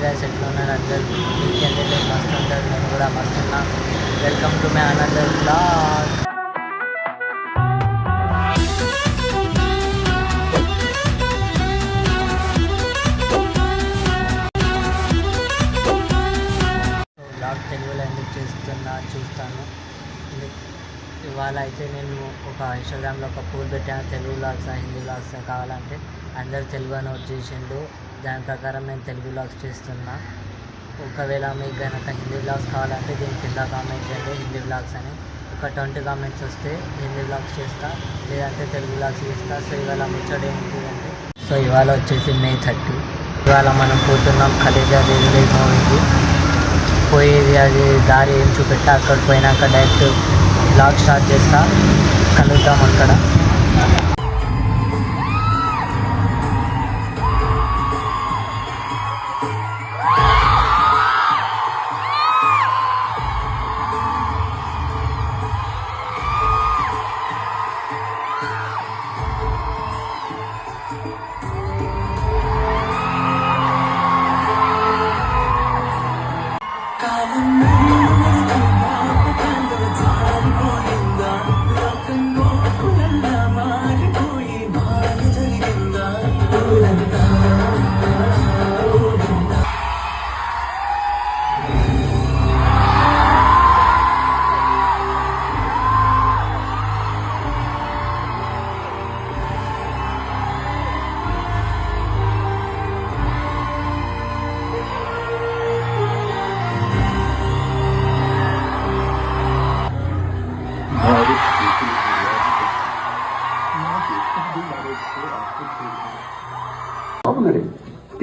Guys, ఎట్లా ఉన్నారు అందరు? వీకెండ్ అయితే మస్తు ఉంటారు, నేను కూడా మస్తున్నా. Welcome to my another blog. Blog తెలుగులో ఎందుకు చూస్తాను. ఇవాళ అయితే నేను ఒక ఇన్స్టాగ్రామ్లో ఒక పోల్ పెట్టాను, తెలుగు బ్లాగ్స్ హిందీ బ్లాగ్స్ కావాలంటే. అందరు తెలుగు అని వచ్చేసిండు. దాని ప్రకారం నేను తెలుగు బ్లాగ్స్ చేస్తున్నా. ఒకవేళ మీకు కనుక హిందీ బ్లాగ్స్ కావాలంటే దీని కింద కామెంట్ చేయండి హిందీ బ్లాగ్స్ అని. ఒక 20 కామెంట్స్ వస్తే హిందీ బ్లాగ్స్ చేస్తా, లేదంటే తెలుగు బ్లాగ్స్ చేస్తా. సో ఇవాళ ముచ్చట ఏంటిదంటే, సో ఇవాళ వచ్చేసి May 30. ఇవాళ మనం పోతున్నాం కలేజా రిలీజ్ మూవీకి. పోయేది అది దారి ఏం చూపెట్టా, అక్కడ పోయినాక డైరెక్ట్ బ్లాగ్ స్టార్ట్ చేస్తా. కలుద్దాం అక్కడ.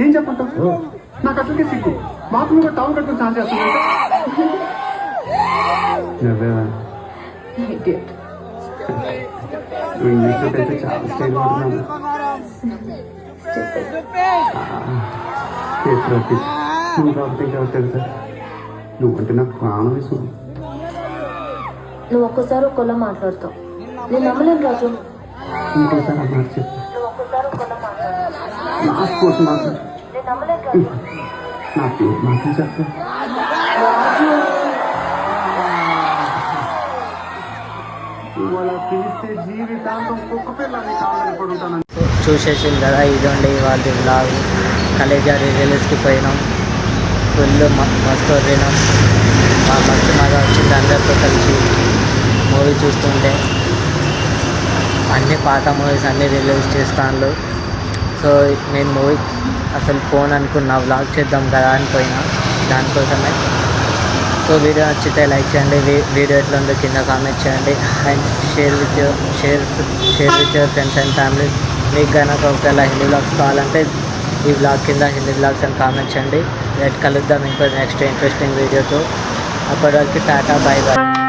ఏం చెప్పంటావు? నాకు అసలుకే సిగ్గు. బాత్రూమ్ టౌన్ కట్టుకుని సార్ చేస్తున్నా. ఇంగ్లీష్లోకైతే చాలా స్టైల్ పడుతున్నాను. నువ్వు కాబట్టి ఇంకెవరు తెలుసా? నువ్వంటే నాకు ప్రాణం ఇస్తుంది. నువ్వు ఒక్కసారి ఒక్కలా మాట్లాడతావు, నేను నమ్మలేను రాజు. ఇంకోసారి అన్నారు చెప్పు. లాస్ట్ కోసం మాట్లాడు. నా పేరు మాత్రం చెప్పు. ఇవాళ పిలిస్తే జీవితాంతం కుక్క పిల్లల్ని కావాలని పడుతాను. చూసేసింది కదా, ఇదండి వాళ్ళ బ్లాగ్. కలేజా రిలీజ్కి పోయినాం, ఫుల్ మస్తు పోయినాం. మస్తు మజా వచ్చింది అందరితో కలిసి మూవీ చూస్తుంటే. అన్ని పాత మూవీస్ అన్నీ రిలీజ్ చేస్తాను. సో నేను మూవీ అసలు ఫోన్ అనుకున్నా, వ్లాగ్ చేద్దాం కదా అని పోయినా దానికోసమే. సో వీడియో నచ్చితే లైక్ చేయండి, వీడియో ఎట్లా ఉందో కింద కామెంట్ చేయండి, and share with your friends and family. మీకు కనుక ఒకవేళ హిందీ బ్లాగ్స్ కావాలంటే ఈ బ్లాగ్ కింద హిందీ బ్లాగ్స్ అని కామెంట్ చేయండి. రేట్ కలుద్దాం ఇంకో నెక్స్ట్ ఇంట్రెస్టింగ్ వీడియోతో. అప్పటి వరకు టాటా, బాయ్ బాయ్.